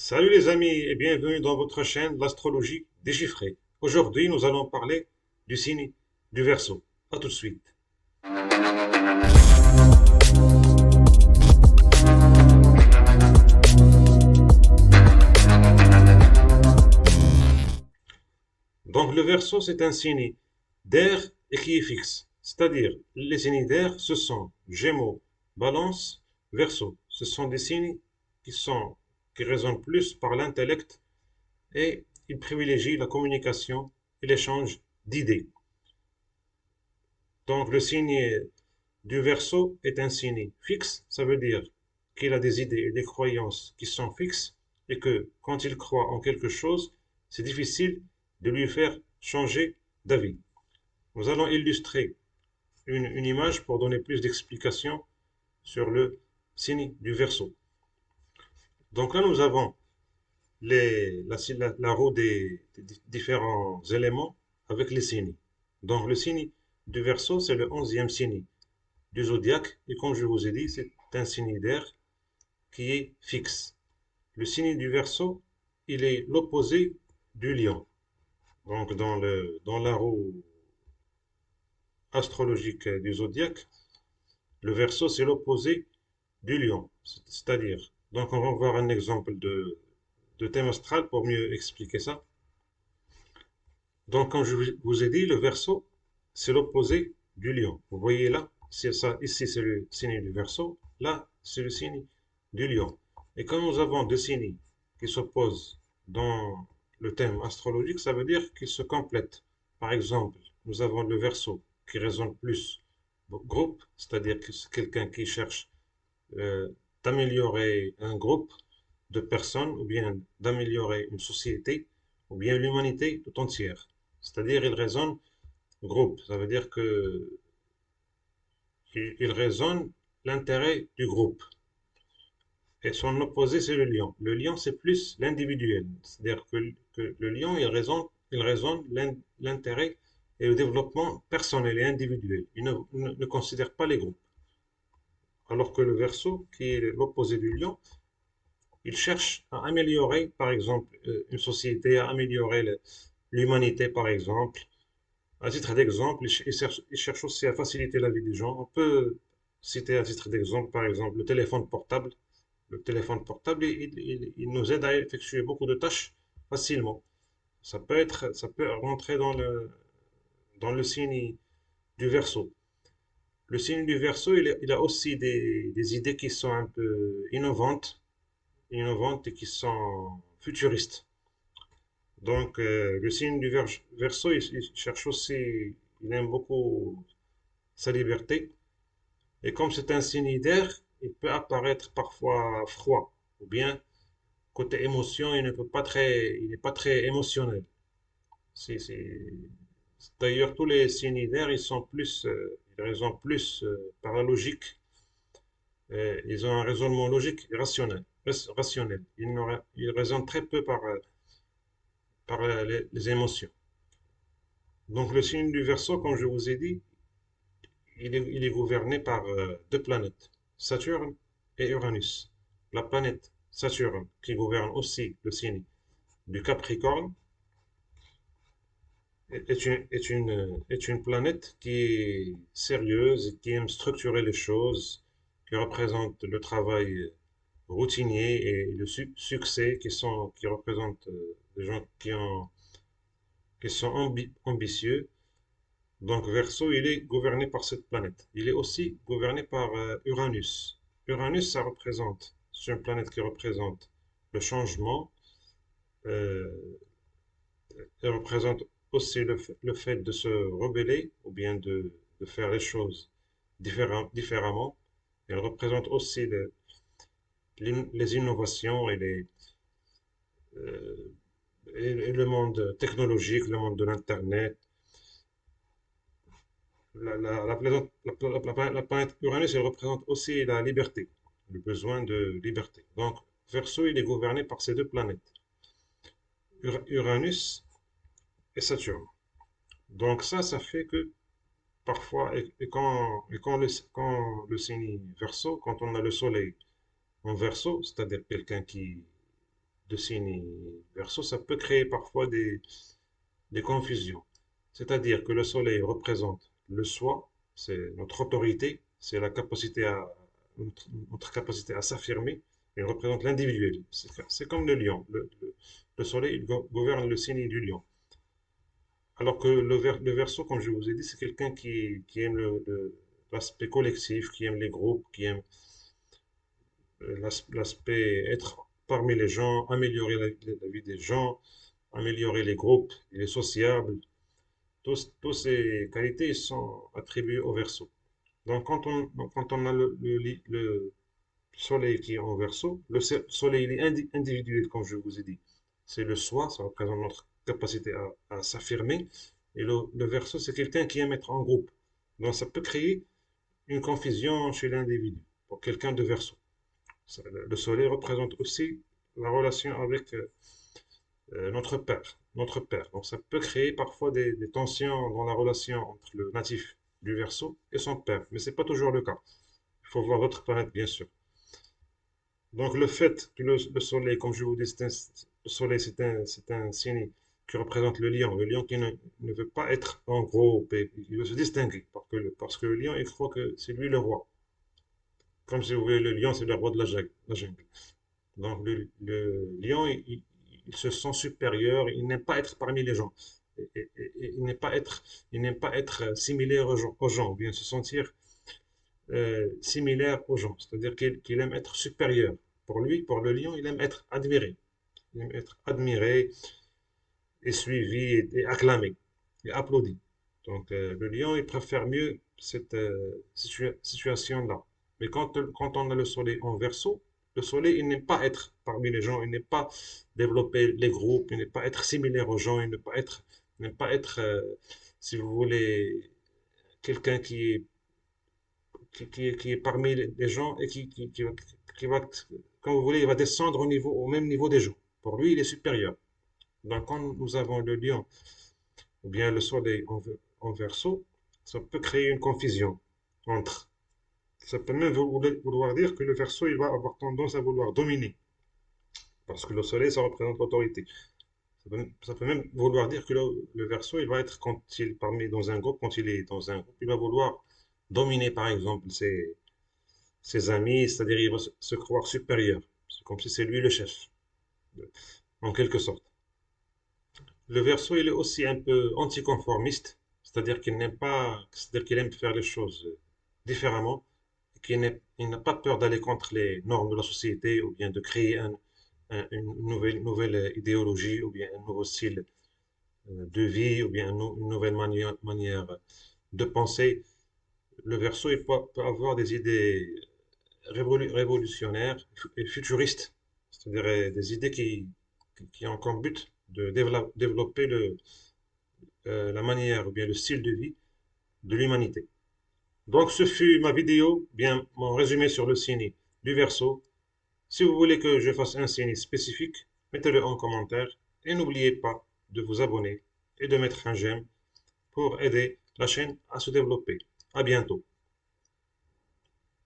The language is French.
Salut les amis et bienvenue dans votre chaîne L'astrologie déchiffrée. Aujourd'hui, nous allons parler du signe du Verseau. À tout de suite. Donc le Verseau, c'est un signe d'air et qui est fixe. C'est-à-dire, les signes d'air, ce sont Gémeaux, Balance, Verseau. Ce sont des signes qui sont, qui résonnent plus par l'intellect et ils privilégient la communication et l'échange d'idées. Donc le signe du Verseau est un signe fixe, ça veut dire qu'il a des idées et des croyances qui sont fixes et que quand il croit en quelque chose, c'est difficile de lui faire changer d'avis. Nous allons illustrer une image pour donner plus d'explications sur le signe du Verseau. Donc là, nous avons la roue des différents éléments avec les signes. Donc le signe du Verseau, c'est le 11e signe du zodiaque et comme je vous ai dit, c'est un signe d'air qui est fixe. Le signe du Verseau, il est l'opposé du Lion. Donc dans la roue astrologique du zodiaque, le Verseau c'est l'opposé du Lion. C'est-à-dire, donc on va voir un exemple de thème astral pour mieux expliquer ça. Donc comme je vous ai dit, le Verseau c'est l'opposé du Lion. Vous voyez là, c'est ça, ici c'est le signe du Verseau, là c'est le signe du Lion. Et quand nous avons deux signes qui s'opposent dans le thème astrologique, ça veut dire qu'ils se complètent. Par exemple, nous avons le Verseau qui résonne plus groupe, c'est-à-dire que c'est quelqu'un qui cherche euh, d'améliorer un groupe de personnes ou bien d'améliorer une société ou bien l'humanité tout entière. C'est-à-dire il résonne groupe, ça veut dire que il résonne l'intérêt du groupe. Et son opposé, c'est le lion. Le lion, c'est plus l'individuel. C'est-à-dire que le lion, il raisonne l'intérêt et le développement personnel et individuel. Il ne considère pas les groupes. Alors que le verso, qui est l'opposé du lion, il cherche à améliorer, par exemple, une société, à améliorer l'humanité, par exemple. À titre d'exemple, il cherche aussi à faciliter la vie des gens. On peut citer à titre d'exemple, par exemple, le téléphone portable. Le téléphone portable, il nous aide à effectuer beaucoup de tâches facilement. Ça peut rentrer dans le signe du Verseau. Le signe du Verseau, il a aussi des idées qui sont un peu innovantes et qui sont futuristes. Donc, le signe du Verseau, il cherche aussi, il aime beaucoup sa liberté. Et comme c'est un signe d'air, il peut apparaître parfois froid ou bien côté émotion, il n'est pas très émotionnel. D'ailleurs, tous les signes d'air, ils raisonnent plus par la logique. Ils ont un raisonnement logique et rationnel. Ils raisonnent très peu par les émotions. Donc, le signe du Verseau, comme je vous ai dit, il est gouverné par deux planètes, Saturne et Uranus. La planète Saturne, qui gouverne aussi le signe du Capricorne, est une planète qui est sérieuse, qui aime structurer les choses, qui représente le travail routinier et le succès, qui représentent des gens qui sont ambitieux. Donc Verseau, il est gouverné par cette planète. Il est aussi gouverné par Uranus. Uranus, c'est une planète qui représente le changement, euh, elle représente aussi le fait de se rebeller ou bien de faire les choses différemment. Elle représente aussi les innovations euh, et le monde technologique, le monde de l'Internet. La planète Uranus, elle représente aussi la liberté, le besoin de liberté. Donc, Verseau, il est gouverné par ces deux planètes, Uranus et Saturne. Donc ça fait que parfois, quand le signe Verseau, quand on a le soleil en Verseau, c'est-à-dire quelqu'un de signes verso, ça peut créer parfois des confusions. C'est-à-dire que le soleil représente le soi, c'est notre autorité, c'est la capacité à, notre capacité à s'affirmer. Il représente l'individuel. C'est comme le lion. Le soleil, il gouverne le signe du lion. Alors que le verso, comme je vous ai dit, c'est quelqu'un qui aime l'aspect collectif, qui aime les groupes, qui aime l'aspect être parmi les gens, améliorer la vie des gens, améliorer les groupes, il est sociable. Tous ces qualités sont attribuées au verso. Donc, quand on a le soleil qui est en verso, le soleil il est individuel, comme je vous ai dit. C'est le soi, ça représente notre capacité à s'affirmer. Et le verso, c'est quelqu'un qui aime être en groupe. Donc, ça peut créer une confusion chez l'individu, pour quelqu'un de verso. Le soleil représente aussi la relation avec notre père, notre père. Donc ça peut créer parfois des tensions dans la relation entre le natif du Verseau et son père, mais c'est pas toujours le cas. Il faut voir d'autres planètes, bien sûr. Donc le fait que le Soleil, comme je vous dis, le Soleil c'est un signe qui représente le lion qui ne veut pas être en groupe, et il veut se distinguer, parce que le lion, il croit que c'est lui le roi. Comme si vous voulez, le lion, c'est le roi de la jungle. Donc le lion, il se sent supérieur, il n'aime pas être parmi les gens. Il n'aime pas être, il n'aime pas être similaire aux gens, ou bien se sentir similaire aux gens. C'est-à-dire qu'il aime être supérieur. Pour lui, pour le lion, il aime être admiré. Il aime être admiré et suivi et acclamé et applaudi. Donc le lion, il préfère mieux cette situation-là. Mais quand on a le soleil en verso, le soleil, il n'aime pas être parmi les gens, il n'aime pas développer les groupes, il n'aime pas être similaire aux gens, il n'aime pas être, si vous voulez, quelqu'un qui est parmi les gens et qui va, quand vous voulez, il va descendre au même niveau des gens. Pour lui, il est supérieur. Donc, quand nous avons le lion ou bien le soleil en verso, ça peut créer une confusion entre. Ça peut même vouloir dire que le verso, il va avoir tendance à vouloir dominer. Parce que le soleil, ça représente l'autorité. Ça peut même vouloir dire que le verso, il va être, quand il est parmi dans un groupe, quand il est dans un groupe, il va vouloir dominer, par exemple, ses amis, c'est-à-dire il va se croire supérieur. C'est comme si c'est lui le chef, en quelque sorte. Le verso, il est aussi un peu anticonformiste, c'est-à-dire qu'il aime faire les choses différemment, et il n'a pas peur d'aller contre les normes de la société ou bien de créer une nouvelle idéologie ou bien un nouveau style de vie ou bien une nouvelle manière de penser. Le verso, il peut avoir des idées révolutionnaires et futuristes, c'est-à-dire des idées qui ont comme but de développer la manière ou bien le style de vie de l'humanité. Donc, ce fut ma vidéo, bien mon résumé sur le signe du Verseau. Si vous voulez que je fasse un signe spécifique, mettez-le en commentaire et n'oubliez pas de vous abonner et de mettre un j'aime pour aider la chaîne à se développer. À bientôt.